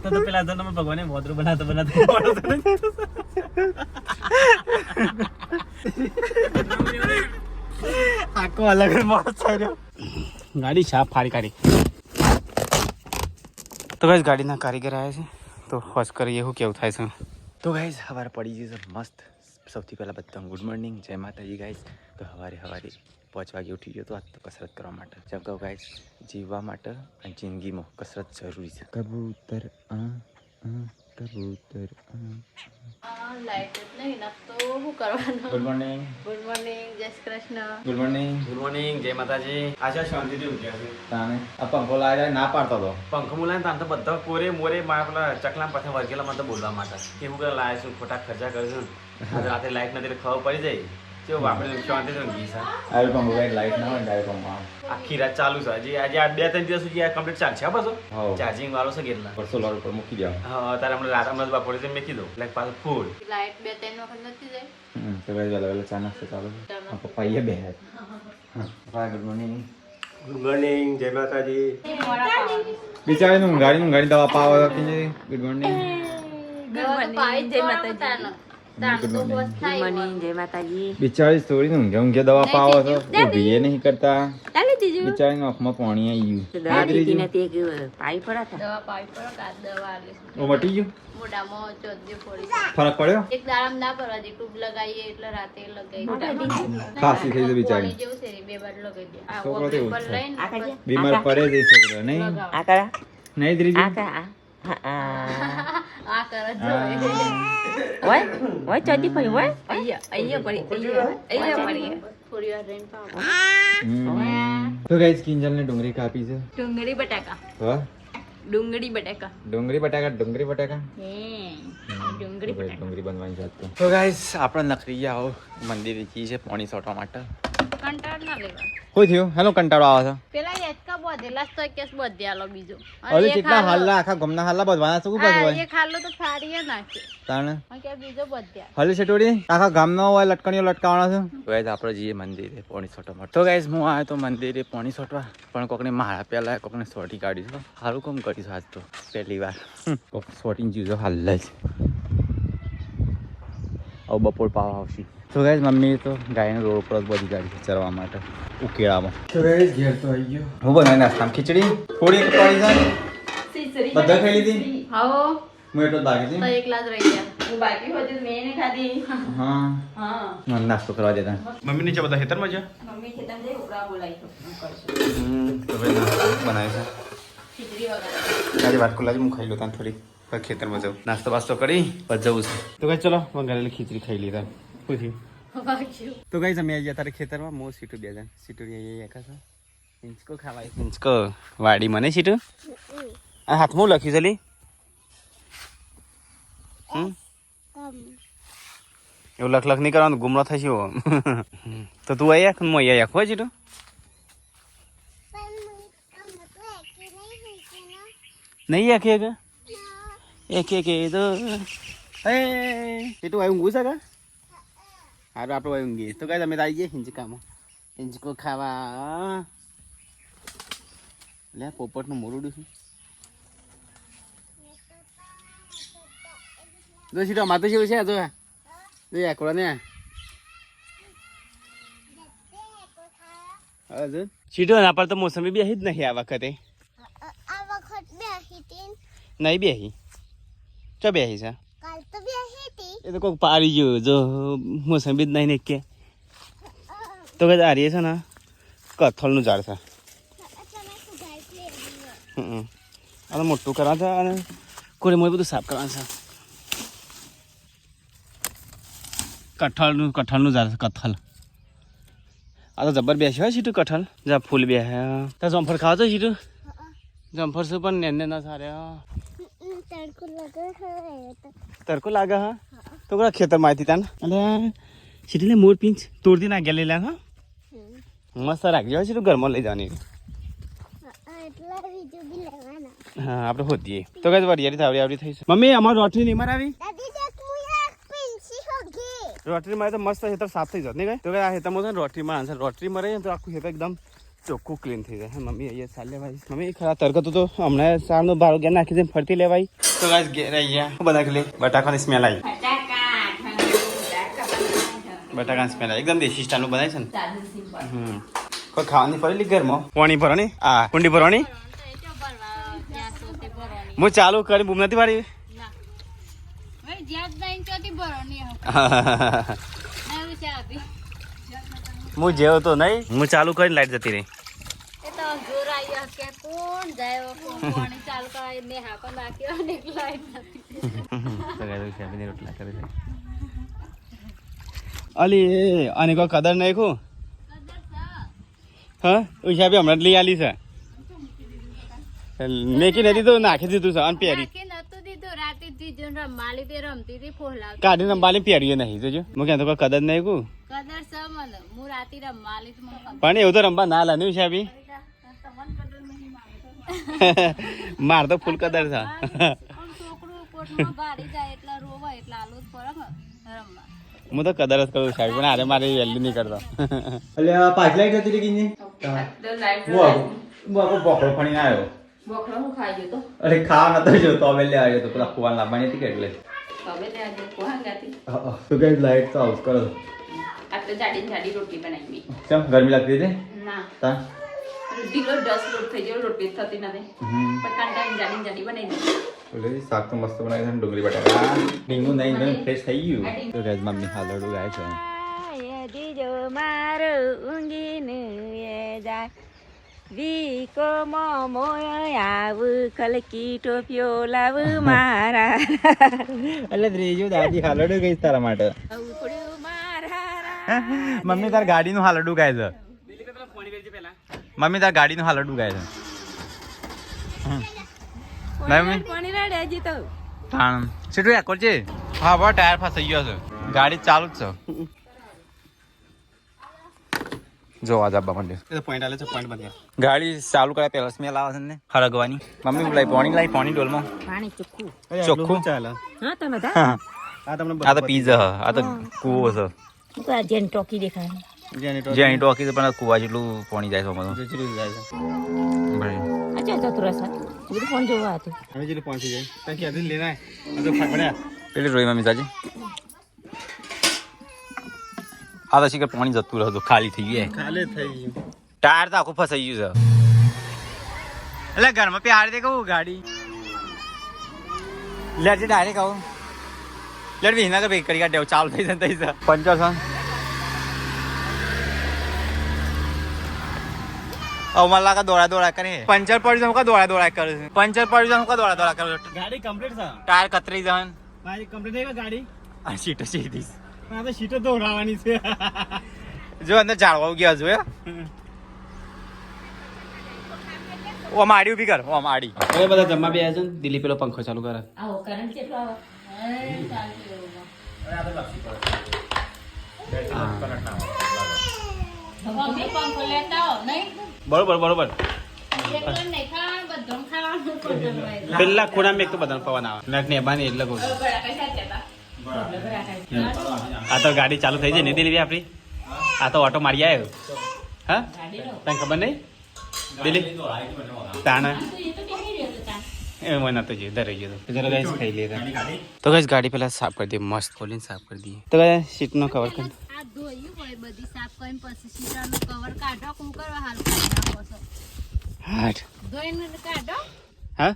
તો પેલા તો તમે ભગવાને મોદરું બનાવતો આખો અલગ મોડો થયો ગાડી સાફ ફાડી કાઢી તો ગાઈસ ગાડીના કારીગર આવ્યા છે તો હોશ કરીએ શું કેવું થાય છે તો ગાઈસ સવારે પડી ગઈ છે મસ્ત સૌથી પહેલાં બધા ગુડ મોર્નિંગ જય માતાજી ગાઈસ તો સવારે 5 વાગે ઉઠી ગયો તો આજ તો કસરત કરવા માટે જગાવ ગાઈસ જીવવા માટે અને જિંદગીમાં કસરત જરૂરી છે કબૂતર કબૂતર લાઈટ જ નહીં ના તો શું કરવાનું ગુડ મોર્નિંગ જય શ્રી કૃષ્ણ ગુડ મોર્નિંગ જય માતાજી આશા શાંતિથી ઉઠ્યા છે તાને આ પંખો લાવ્યા ના પાડતો તો પંખો મુલાય તાન તો બધા કોરે મોરે મારા પેલા ચકલા પાછા વર્ગેલા માં તો બોલવા માટે કેવું કે લાય છું ખોટા ખર્ચા કરશું આજ રાતે લાઈટ નથી ખબર પડી જાય કેવું આપણે શાંતિથી ઊંઘી છે આવી પંખો લાઈટ ના હોય ડાયરેક્ટ પંખો આખી રાત ચાલુ છે હજી આજે આ 2-3 દિવસ સુધી આ કમ્પ્લીટ ચાલશે બસો ચાર્જિંગ વાળો છે કેટલા $100 ઉપર મૂકી દો હા તારે હમણાં રાત હમણાં બપોરે મેકી દો એટલે પાછું ફૂલ લાઈટ 2-3 વખત નથી જાય તો ગાઈસ વેલા ચા નાસ્તો ચાલુ છે પપ્પા એ બે હા ગુડ મોર્નિંગ જય માતાજી બિચારી ઊંઘાડી દવા પાવ ગુડ મોર્નિંગ જય માતાજી બિચારી થોડી ઊંઘે દવા પાવો છો ઊભી નહીં કરતા બિચારી આંખમાં પાણી આવી ગયું મટી ગયું ફરક પડ્યો એક દાડમ ના પડવા દે ટ્યુબ લગાવીએ એટલે રાતે લગાવી ખાસી થઈ ગઈ બિચારી જેવું છે બે બાર લગાવી દે આ છોકરો તો એવું ઉપર છે. લઈને બીમાર પડે છે છોકરો નહીં નહીં ત્રીજી આ કરે જો અહીંયા પડી થોડી વાર રહીને પાવ તો ગાઈસ કિંજલ ને ડુંગળી કાપી છે ડુંગળી બટાકા હા ડુંગળી બટાકા ડુંગળી બટાકા ડુંગળી ડુંગળી બનવાની જાત તો ગાઈસ આપણે નખરી આવો મંદિરે જી છે પાણી સોટવા માટે કંટાળ ના લેવા કોઈ થયું હેલો કંટાળો આવે છે પેલા યચકા બધેલા તો કેસ બધ્યાલો બીજો અરે કેટલા હાલ્લા આખા ગમના હાલ્લા બધવાના શું પાછું એ ખાલો તો ફાડીએ નાખે તાણે કે બીજો બધ્યા હલે છટોડી આખા ગામનો હોય લટકણીઓ લટકાવવાનો છે ગાઈસ આપણે જઈએ મંદિરે પાણી સોટવા માટે તો ગાઈસ હું આવ્યો તો મંદિરે પાણી સોટવા પણ કોકને માળા પેલા કોકને સોટી કાઢી છે સારું કામ કરીશું આજ તો પહેલી વાર કોક સોટીને જીવજો હાલ્લા જ હવે બપોર પાવા આવશે તો ગાઈસ મમ્મી તો ગાયને રોડ ઉપર બધી ગાડી ચરવા માટે ઉકેળામાં તો ગાઈસ ઘેર તો આવી ગયો હું બનાવી નાસ્તામાં ખીચડી થોડી પડી જાય બધા ખાઈ લીધી હાઓ હું એટલો જ બાકી તો હતી એકલા જ રહી ગયા હું બાકી હોતી મેં ને ખાધી હા હા નાસ્તો કરવા દેતા મમ્મી નીચે બધા ખેતરમાં છે મમ્મી ખેતર જઈ ઉપરા બોલાઈ તો તો ભાઈ નાસ્તો બનાવે છે ખીચડી વગર આજે વાત ખુલ્લા હું ખાઈ લો ત્યાં થોડી ખેતરમાં જાઉં નાસ્તો વાસ્તો કરી પછી જવું છે તો કઈ ચલો વઘારેલી ખીચડી ખાઈ લીધા પૂછ્યું તો કઈ તમે આવી તારે ખેતરમાં મો સીટું બે જણ સીટું એકા હિંચકો ખાવાય હિંચકો વાડી મને સીટું આ હાથમાં લખ્યું છે લી એવું લખ નહીં કરવાનું ગુમરો થશે તો તું અહીંયા હું અહીંયા હોય સીટું નહીં આખી એક તો હે સીટું આવ્યું ઊંઘું છે કા હારું આપણે ઊંઘીએ તો કઈ તમે આવી જઈએ હિંચકામાં હિંચકો ખાવા લે પોપટનું મોરડું છું જો સીટો માતો જેવું છે જો એકડો ને સીટો ના પર તો મોસમી બેહી જ નહીં આ વખતે નહીં બેહી ચો બેહી છે એ તો કોઈક પાડી ગયું જો મોસંબી જ નહીં ને કે તો કઈ આ રહી છે ને કથલનું ઝાડ છે અને મોટું કરવા છે અને કોરે મોરે બધું સાફ કરવાનું છે કઠળનું ઝાડ છે કથલ આ તો જબર બેસ્યો હોય સીટું કઠલ જા ફૂલ બે ત્યાં જમફળ ખાવા તો સીટું જમફળ શું પણ નેને ના સારે તડકો લાગે હા તો કયા ખેતરમાં આવી તાને એટલે સીટી મોર પીંચ તોડતી ના ગયા લેલા હા મસ્ત રાખજો સીટું ઘરમાં લઈ જવાની હા આપણે હોતીએ તો કઈ વરિયાળી આવડી થઈ છે મમ્મી અમારું રોટરી નહીં મારાવી રોટરી મારે તો મસ્ત હેતર સાફ થઈ જત નહીં કઈ તો આ હેતરમાં છે ને રોટરી માં રોટરી મરે તો આખું હેતર એકદમ ચોખ્ખું ક્લીન થઈ જાય મમ્મી અહીંયા ચાલે ભાઈ મમ્મી ખરા તરકતું તો હમણાં સારનો બારો ગયા નાખી દે ફરતી લેવાય તો ગાઈસ ઘેર અહીંયા બધા ખલે બટાકાની સ્મેલ આવી બટાકાની સ્મેલ આવી એકદમ દેશી સ્ટાઈલનું બનાય છે ને કોઈ ખાવાની પડેલી ઘરમાં પાણી ભરવાની આ કુંડી ભરવાની હું ચાલુ કરી બૂમ નથી પાડી હું જેવો તો નહીં હું ચાલુ કરીને લાઈટ જતી રહી અલી અને કોઈ કદર નહીં ખું હા હિસાબે હમણાં જ લઈ આલી છે મેકી નથી તો નાખી દીધું છે અને પહેરી કાઢી રમવાની પહેરીએ નહીં જોજો હું ક્યાં તો કોઈ કદર નહીં કું પણ એવું તો રમવા ના લાવ્યું હિસાબે માર તો ફૂલ કદર છે હું તો કદર જ કરું સાહેબ પણ અરે મારે વેલ્યુ નહીં કરતો એટલે પાછ લાઈટ હતી કે બોકડો ફણી આવ્યો અરે ખાવા નતો જોતો હવે લે આવ્યો તો પેલા કુવાન લાવવાની હતી કે એટલે તો કઈ લાઈટ તો આઉટ કરો રોટલી બનાવી કેમ ગરમી લાગતી હતી ના તા ઢીલો 10 લોટ થઈ ગયો રોટલી થતી નથી પણ કાંટાની જાડી બનાવી દીધી એટલે શાક તો મસ્ત બનાવી છે ડુંગળી બટાકા ડીંગુ નહીં એકદમ ફ્રેશ થઈ ગયું તો ગાઈસ મમ્મી હાલડું ગાય છે દીજો મારો ઊંઘીને એ જાય વીકો મોમો આવ કલકી ટોપિયો લાવ મારા એટલે ત્રીજો દાદી હાલડું ગઈ તારા માટે મમ્મી તાર ગાડીનું હાલડું ગાય છે મમ્મી તાર ગાડીનું હાલડું ગાય છે સીટું એકોર છે હા બરાબર ટાયર ફસાઈ ગયો છે ગાડી ચાલુ જ છે જોવા જવા માટે પોઈન્ટ આલે છે પોઈન્ટ બની ગાડી ચાલુ કરે પહેલા સ્મેલ આવે છે ને હળગવાની મમ્મી લાઈ પાણી ડોલમાં પાણી ચોખ્ખું ચોખ્ખું ચાલે હા તમે આ તો પીઝા આ તો કૂવો છે જેન ટોકી દેખાય જેની ટોકી પણ કૂવા જેટલું પાણી જાય છે અમારું અચ્છા ચતુરસા બધું ફોન જોવા હતું હવે જેટલું પહોંચી જાય ત્યાં ક્યાંથી લેના તો ફાકડ્યા પેલી રોઈ મમ્મી સાજી આ તો શીખર પાણી જતું રહ્યું ખાલી થઈ ગયું ખાલી થઈ ગયું ટાયર તો આખું ફસાઈ ગયું છે એટલે ઘરમાં પ્યાર દે કહું ગાડી લેજે ડાયરેક્ટ આવું લેટ વિના તો કરી કાઢે ચાલુ થઈ જાય થઈ જાય પંચર છે મને લાગે દોડા કરે પંચર પડી જાય દોડા કરે છે પંચર પડી જાય દોડા કરે ગાડી કમ્પ્લીટ છે ટાયર કતરી જાય મારી કમ્પ્લીટ થઈ ગઈ ગાડી આ સીટો સીધી આ તો સીટો દોડાવવાની છે જો અંદર ઝાડવા ગયા જો ઓ માડી ઉભી કર ઓ માડી હવે બધા જમવા બે છે દિલ્હી પેલો પંખો ચાલુ કરે આવો કરંટ કેટલો આવે બરોબર પેલા ખૂણા મેં તો બધા પવન આવે મેં ને બાની એટલે કહું આ તો ગાડી ચાલુ થઈ જાય ને દિલ્હી આપણી આ તો ઓટો મારી આવ્યો હા તને ખબર નહીં દિલ્હી તાણા મને તો ધરાઈ ગયો જરા ગાઈસ ખાઈ લે તો ગાઈસ ગાડી પેલા સાફ કરી દે મસ્ત ખોલીને સાફ કરી દઈએ તો ગાઈસ સીટ નો કવર કરી આ ધોયું હોય બધી સાફ કરીને પછી સીટાનું કવર કાઢો કોમ કરવા હાલ કાઢો છો હાટ ધોઈને કાઢો હા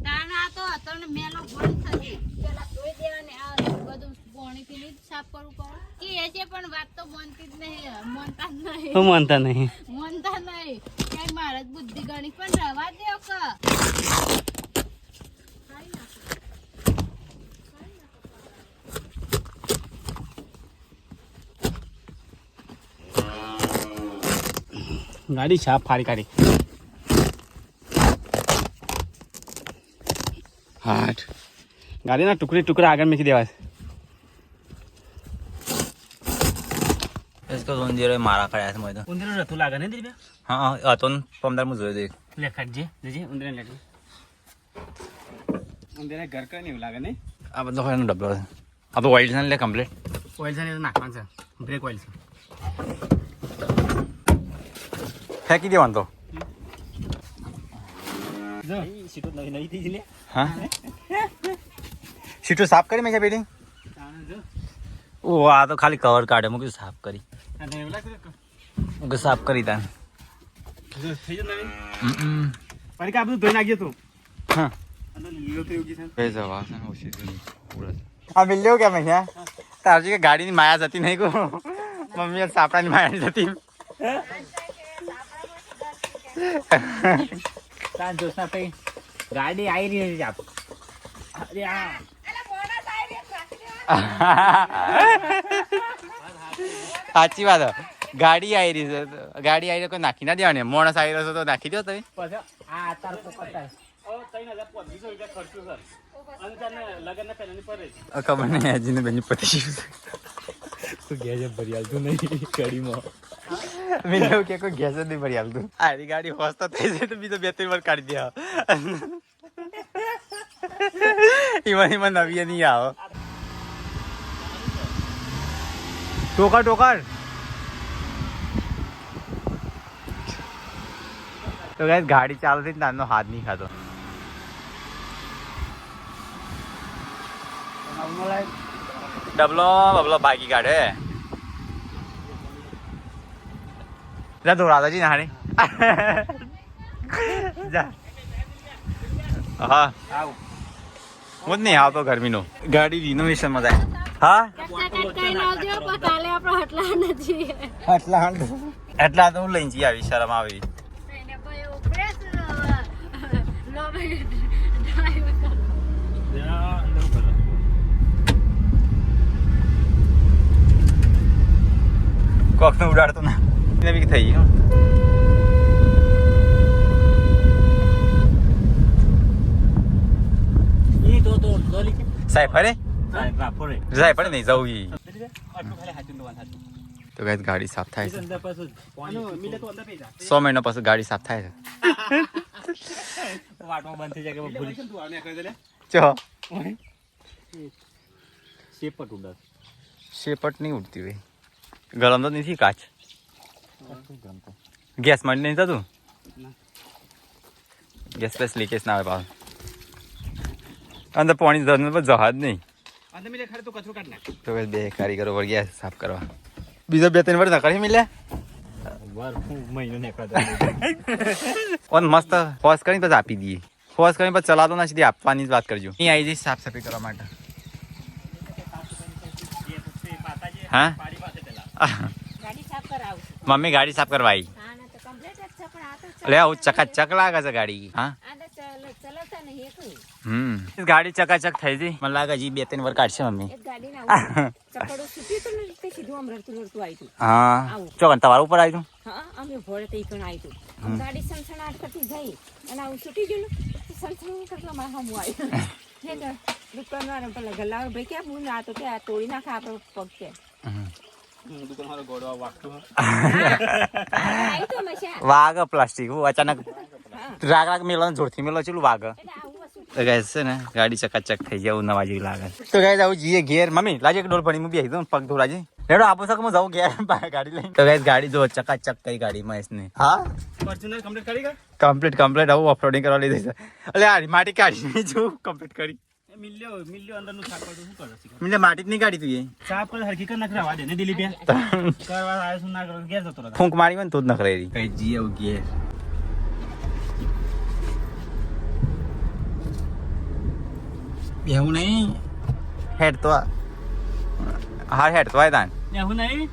તાણા તો હતો ને મેલો ગોળ થઈ પેલા ધોઈ દેવાને આ બધું પાણી પીલી સાફ કરવું પડે કે એ છે પણ વાત તો મનતી જ નહીં મનતા જ નહીં હું માનતા નહીં કઈ મારે બુદ્ધિ ગણી પણ રવા દેવ કે ગાડી સાફ ફાડી કાઢી હાટ ગાડીના ટુકડા આગળ મૂકી દેવા इसको उंदीर मारा कड़ाया था मैं उंदीर रथु लागा नहीं दिल हां अतोन पमदार मु जोय दे ले खटजे जे उंदीर लेटू उंदीर घर का नहीं लागा नहीं अब तो है डबल अब ऑयल सन ले कंप्लीट ऑयल सन नाखवान છે બ્રેક ઓઇલ છે ફેંકી દેવાનું તો સીટો નવી નવી થઈ લે હા સીટો સાફ કરી મેં પેલી ઓ આ તો ખાલી કવર કાઢે મૂકી સાફ કરી મૂકી સાફ કરી તાન થઈ જશે નવી પરી કા બધું ધોઈ નાખજે તું હા અંદર લીલો તો યોગી છે બે જવા છે ઓછી તો આ મિલ્યો કે મેં તારજી કે ગાડીની માયા જતી નહીં કો મમ્મી સાપડાની માયા જતી તાન જોસના પે ગાડી આવી રહી છે આપ અરે આ સાચી વાત ગાડી આવી રહી છે ગાડી આવી કોઈ નાખી ના દેવાની માણસ આવી રહ્યો છે તો નાખી દો તમે પછી આ તાર પોકતા 3500 રૂપિયા ખર્ચું સર અંતર લગન પહેલાની પર ખબર નહીં હજી બેની પતી તો ગેસ ભરી આલતું નહીં ગાડીમાં મેં એવું કે કોઈ ગેસ જ નહીં ભરી હાલતું આરી ગાડી હોશ તો થઈ જાય તો બીજો 2-3 વાર કાઢી દે ઈમાં નવી નહીં આવો ટોકર ટોકર તો ગાઈસ ગાડી ચાલુ થઈ નાનો હાથ નહીં ખાતો ડબલો બબલો ભાગી કાઢે જા તો રાધાજી ના હારે જા હા હું જ નહીં આવતો ગરમીનો ગાડી રિનોવેશનમાં જાય હા એટલા તો હું લઈને જઈ આવી શરમ આવી કોક ને ઉડાડતો ના એને બી થઈ ગયું ઈ તો દોલી કે સાહેબ અરે રાફોરે સાહેબ અરે નહીં જવું ઈ આટલું ખાલી હાચું દોવાન હાચું તો ગાઈસ ગાડી સાફ થાય છે અંદર પાછું પાણી મિલે તો અંદર પી જા 100 મહિના પછી ગાડી સાફ થાય છે વાટમાં બંધ થઈ જાય કે ભૂલી તું આવને કરી દે ચો શેપટ ઉડા શેપટ નહીં ઉડતી ભાઈ ગરમ તો નથી કાચ ગેસ મળી નહીં થતું ગેસ પ્લસ લીકેજ ના આવે પાછું અંદર પાણી જહાજ નહીં અંદર મિલે ખરે તો કચરો કાઢ નાખ તો બે કારીગરો વળ ગયા સાફ કરવા બીજો 2-3 વાર નકળી મિલે વાર મહિનો નીકળતો ઓન મસ્ત ફોસ કરીને પછી આપી દઈએ ફોસ કરીને પછી ચલાતો ના સીધી આપવાની જ વાત કરજો અહીં આવી જઈશ સાફ સફાઈ કરવા માટે હા ગાડી સાફ કરાવું છું મમ્મી ગાડી સાફ કરવા આવી હા ના તો કમ્પ્લીટ જ છે પણ આ તો એટલે આવું ચકાચક લાગે છે ગાડી હા આ તો ચલાવતા નહીં એકલું ગાડી ચકાચક થઈ ગઈ મને લાગે હજી 2-3 વાર કાઢશે મમ્મી એક ગાડીના ચકડો છૂટ્યું હતું ને તે સીધું આમ રડતું આવ્યું હતું હા ચોકન તમારા ઉપર આવી તું હા અમે ભોળે તે પણ આવ્યું હતું ગાડી સણસણાટ કરતી જઈ અને આવું છૂટી ગયું ને સણસણ કરતા મારા હમું આવ્યું હે તો દુકાનવાળા પેલા ગલ્લા ભાઈ ક્યાં હું આ તો કે આ તોડી નાખે આપણો પગ છે દુકાન મારો ગોડવા વાગતું આવી તો મશા વાઘ પ્લાસ્ટિક અચાનક રાગ રાગ મેલો જોરથી મેલો ચેલું વાઘ એટલે આવું વસ્તુ તો ગાઈસ છે ને ગાડી ચકાચક થઈ જાય એવું નવા જેવી લાગે તો ગાઈસ આવું જઈએ ઘેર મમ્મી લાજે એક ડોલ ભણી બેસી દઉં પગ ધોરાજે રેડો આપો સક હું જાઉં ઘેર ગાડી લઈને તો ગાઈસ ગાડી જો ચકાચક કઈ ગાડી મહેશને હા ફોર્ચ્યુનર કમ્પ્લીટ કરી ગયો કમ્પ્લીટ આવું ઓફરોડિંગ કરવા લઈ જશે એટલે આ માટી કાઢી જો કમ્પ્લીટ કરી મિલ્યો અંદરનું સાફ કરતો શું કરે છે મને માટી જ નહીં કાઢી તું એ સાફ પર હરકીકત ન કરાવા દે ને દિલીપ કરવા આયો શું ના કરો ઘેર જતો રહે ફૂંક મારી હોય ને તો જ ન કરે કઈ જી આવું ઘેર એવું નહીં હેડ તો હા હેડ તો આય તાન એવું નહીં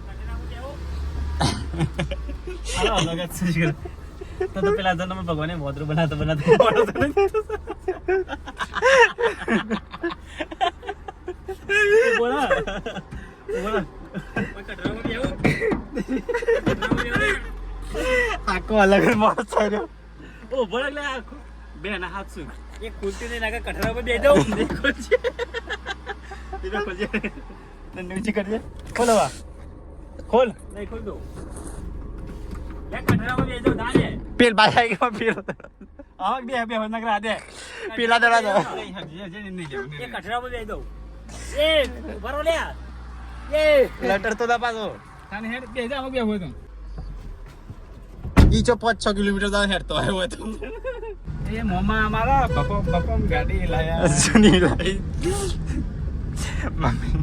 હાલો લગત છે તો પેલા જન્મ ભગવાને મોદરું બનાતો બોલા આખો અલગ મોત થયો ઓ ભડક લે આખો બે ના હાથ શું એક કુલતી ને નાકા કઠરા પર દે જાઉં દેખો છે દીનો ખોજે નીચે કરજે ખોલવા ખોલ નહીં ખોલ દો લે કઠરા પર દે જાઉં દાને પેલ બાય આવી ગયો પેલ આ બે હોના કરા દે પેલા દડા દો એ કઠરા પર દે દઉં એ બરો લે એ લટર તો દા પાછો તાને હેડ બે જા બે હોય તો ઈ ચો 5-6 કિલોમીટર દાવ હેડતો આવ્યો હતો એ મોમાં અમારા બપમ ગાડી લાયા સુની લાઈ મમ્મી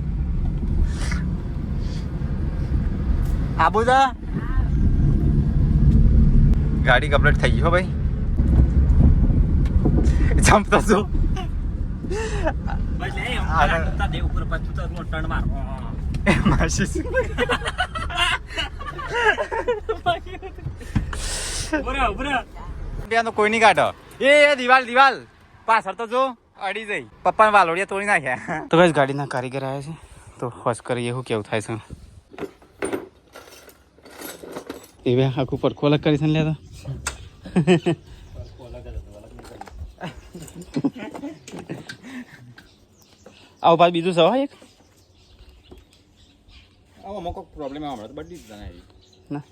આબુદા ગાડી કમ્પ્લીટ થઈ ગઈ હો ભાઈ જમ્પતો છું બસ એ આ દે ઉપર પાછું તો ટર્ન માર માસી બરા ત્યાં તો કોઈ નહીં કાઢો એ દિવાલ પાછળ તો જો અડી જઈ પપ્પાને વાલોડિયા તોડી નાખ્યા તો બસ ગાડીના કારીગર આવ્યા છે તો હોશ કરીએ શું કેવું થાય છે એ બે આખું પડખો અલગ કરી છે ને લે તો આવું પાછું બીજું સવા એક આમાં કોઈક પ્રોબ્લેમ આવે તો બધી જ જણાવી ના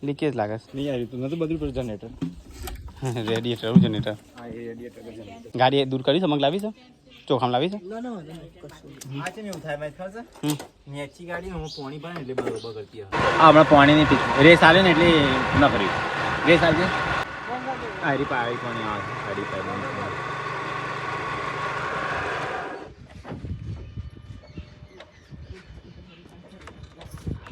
લીકેજ લાગે છે નહીં આવી તો નતું બધું પર જનરેટર રેડિએટર જનરેટર હા એ રેડિએટર જનરેટર ગાડી દૂર કરી સમગ લાવી છે ચોખામ લાવી છે આ છે ને એવું થાય ભાઈ ખબર છે નેચી ગાડી હું પાણી ભરે એટલે બરોબર કરતી હમણાં પાણીની રેસ આવે ને એટલે ન કર્યું રેસ આવજે હારી પાડી પાણી આવે હારી પાડી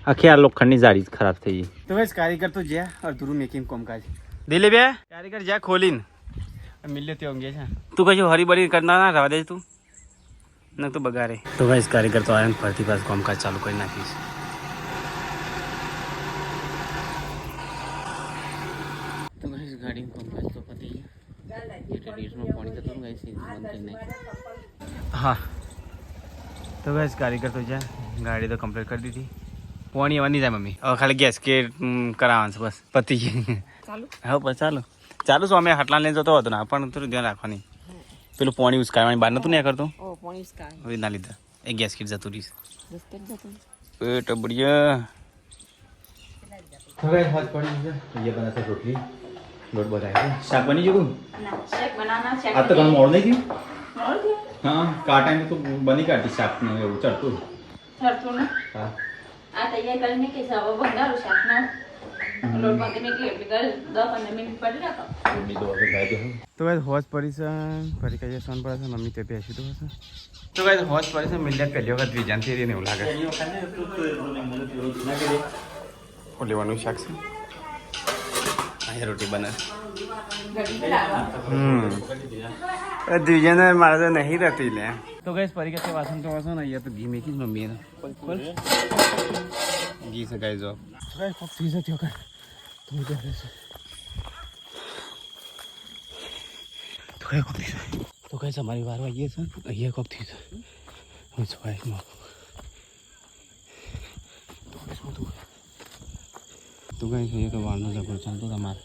આખી આ લોખંડની જાળી જ ખરાબ થઈ ગઈ તો બસ કારીગર તો જ્યાં અધૂરું મેકિંગ કામકાજ દિલે બે કારીગર જ્યાં ખોલીને મિલ્યો તે અંગે છે તું કશું હરીબરી કરતા ના રવા દે તું ન તો બગાડે તો બસ કારીગર તો આયન ફરતી પાસ કામકાજ ચાલુ કરી નાખીશ તો બસ ગાડી કામકાજ તો પતી એટલે દિવસમાં પાણી જતું ગાઈસ બંધ કરી નાખી હા તો બસ કારીગર તો જ્યાં ગાડી તો કમ્પ્લીટ કરી દીધી પાણી આવવા નહીં જાય મમ્મી હવે ખાલી ગેસ કે કરાવવાનું છે બસ પતી ચાલુ હા બસ ચાલુ છું અમે હટલા લઈને જતો હતો ને પણ થોડું ધ્યાન રાખવાની પેલું પાણી ઉસકાવાની બહાર નતું નહીં કરતો ઓ પાણી સ્કાય હવે ના લીધા એ ગેસ કીટ જતું રહીશ રસ્તે જ જતું પેટ બઢિયા હવે હાથ પડી ગયો ये बना था रोटली लोट बनाया शाक बनी जो ના શેક બનાવના શેક आज तो कल मोड़ नहीं थी મોડ हाँ काटा में तो बनी काटी शाक में वो चढ़तो થરતું ને हाँ આ તૈયાર કરીને કે સાવ બંધારું શાકનો લોટ બાંધીને કે એટલે 10-15 મિનિટ પડી રાખો रोटली दो अगर गाय दो तो गाइस होश पड़ी से फरी कहिए सोन पड़ा से मम्मी ते पैसे तो हसे तो गाइस होश पड़ी से मिल जाए पहली वक्त विजान थी ने लागे और लेवाનું શાક છે આ રોટી બને દ્વિજન મારે તો નહીં રહેતી લે તો ગાઈસ પરી કે વાસણ તો વાસણ ને અહીંયા તો ઘી મેકી જ મમ્મી ખોલ ઘી છે ગાઈસ જો ગાઈસ ખૂબ ચીજ હતી ઓકે તો મુજે છે તો ગાઈસ ખૂબ ચીજ તો ગાઈસ અમારી વારો આવી છે અહીંયા ખૂબ ચીજ હું સ્વાઈસ માં તો ગાઈસ ये तो वालनो जबर चलतो તમાર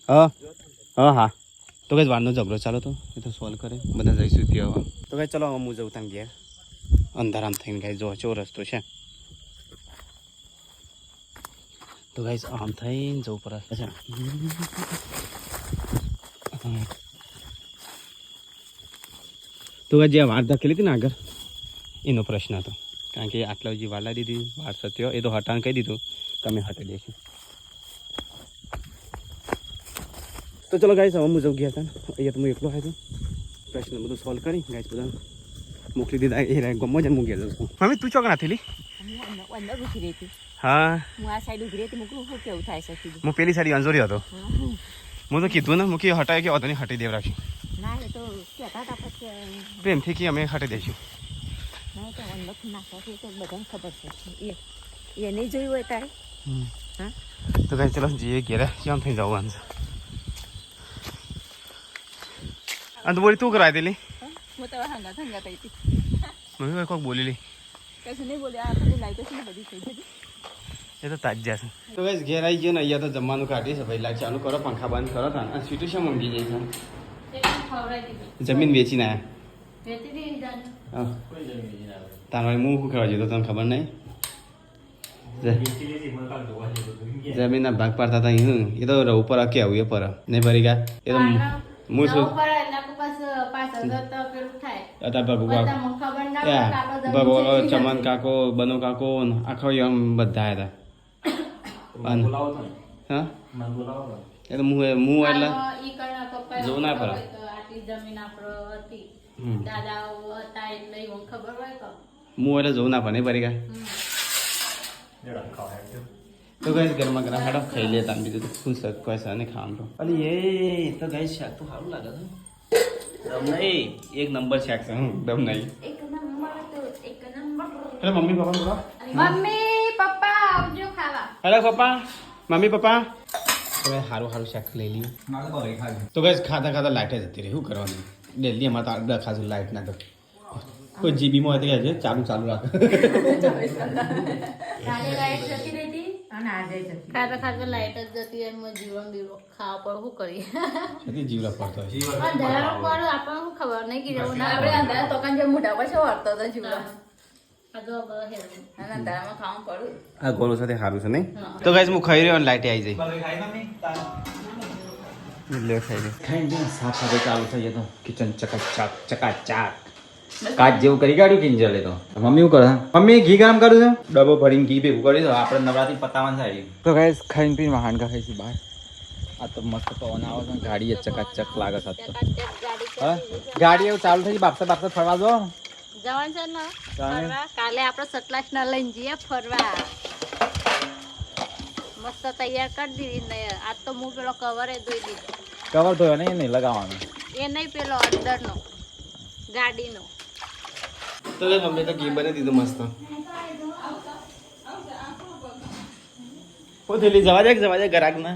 હા તો ગાઈસ વાલનો જબરો ચાલો તો એ તો સોલ્વ કરે બધા જઈશું ત્યાં તો ગાઈસ ચલો હું જઉં તને ઘેર અંધારામ થઈને ગાઈસ જો ચો રસ્તો છે તો ગાઈસ આમ થઈને જવું પડે અચ્છા તો ગાઈસ જે વાત રાખેલી હતી ને આગળ એનો પ્રશ્ન હતો કારણ કે આટલા જે વાલા દીધી વાર સત્યો એ તો હટાણ કહી દીધું કે અમે હટાવી દઈશું તો ચલો ગાઈસ હવે હું જઉં ગયા હતા અહીંયા તો હું એકલો આવ્યો પ્રશ્ન બધું સોલ્વ કરી ગાઈસ બધા મોકલી દીધા એ ગમો જ હું ગયા જાઉં છું મમ્મી તું ચોકના થેલી અંદર ઉભી રહી હતી હા હું આ સાઈડ ઉભી રહી હતી મૂકું શું કેવું થાય છે સીધું હું પેલી સાઈડ અંજોરી હતો હું તો કીધું ને મૂકી હટાય કે વધુ હટી દેવ રાખ્યું ના એ તો કહેતા હતા પછી પ્રેમથી કે અમે હટી દઈશું ના તો અંદર નાખવા તો બધાને ખબર છે એ નહીં જોયું હોય તારે હા તો કઈ ચલો જઈએ ઘેરે કેમ થઈ જવાનું છે અંત બોલી તું કરાવી દેલી હું તો હંગાત થઈ હતી મમ્મી કોઈક બોલેલી કશું નહીં બોલ્યા આ બધી લાઈટો છે ને બધી થઈ જતી એ તો તાજ્યા છે તો બસ ઘેર આવી ગયો ને અહીંયા તો જમવાનું કાઢી છે ભાઈ લાઈટ ચાલુ કરો પંખા બંધ કરો તા અને સ્વીટું શા મંગી જાય છે જમીન વેચીને આવ્યા હા તારા હું શું કરવા જતો તને ખબર નહીં જમીનના ભાગ પાડતા હતા એ તો ઉપર કે આવું એ પર નહીં ભરી ગયા એ તો હું શું પાછળ તો પેલું થાય અત્યારે બધામાં ખબર ના પડે કે આપણો જમીન ભગવા છે કે ચમન નથી. કાકો બનો કાકો ને આખો એમ બધા હતા અને હા એ તો હું એટલે ઈ કણા પપ્પાએ જોવું ના પડે. ખબર હોય કે આટલી જમીન આપણો હતી હમ. દાદાઓ હતા એટલે ઈ મને ખબર હોય કે હું એટલે જોવું ના પડે પરી કા તો ગઈ ગરમા ગરમ હાડો ખાઈ લે તાન બીજું તો ખુશ કોઈ સા નહીં ખાવાનું તો અલી એ તો ગઈ શાક તો સારું લાગે છે દમ નહીં એક નંબર શાક છે દમ નહીં એક નંબર તો એક નંબર. હેલો મમ્મી પપ્પા બોલો મમ્મી પપ્પા આવજો ખાવા. હેલો પપ્પા મમ્મી પપ્પા તમે સારું સારું શાક લઈ લીધું તો ગઈ ખાતા ખાતા લાઈટ જ હતી રહી શું કરવાનું ડેલી અમારે તો આગળ ખાસું લાઈટ ના તો કોઈ જીબીમાં હોય તો ચાલુ ચાલુ રાખે કાલે લાઈટ જતી રહી હતી અને આજે જતી. ખાતા ખાતા લાઈટ જ જતી રહે એમાં જીવન બીવન ખાવા પર શું કરીએ હતી જીવડા પડતો હોય અંધારા પર આપણને શું ખબર નહીં કે જવું ના આપણે અંધારા તો કાંઈ જે મોઢા પર છે વાળતો હતો જીવડો. આ જો હેરું અને અંધારામાં ખાવાનું પડ્યું. આ ગોળો સાથે સારું છે નહીં તો ગાઈસ હું ખાઈ રહ્યો અને લાઈટ આવી જાય લે ખાઈ લે ખાઈ સાફ સફાઈ ચાલુ થઈ જાય તો કિચન ચકાચાક કાચ જેવું કરી કાઢ્યું કિંજલે તો મમ્મી શું કરે મમ્મી ઘી ગરમ કરું છું ડબ્બો ભરીને ઘી ભેગું કરી દો આપણે નવરાત્રી પતાવવાનું થાય તો ગાઈસ ખાઈને પીને હાંડકા ખાઈશું બહાર આ તો મસ્ત પવન આવે છે ગાડી ચકાચક લાગે છે તો હા ગાડી એવું ચાલુ થઈ બાપસા બાપસા ફરવા દો જવાનું છે ને ફરવા કાલે આપણે સતલાસ ના લઈને જઈએ ફરવા મસ્ત તૈયાર કરી દીધી ને આજ તો હું પેલો કવર ધોઈ દીધો કવર તો નહીં લગાવવાનું એ નહીં પેલો અંદરનો ગાડીનો તો મમ્મી તો ઘી બની દીધું મસ્ત પોતેલી જવા દે ગરાક ના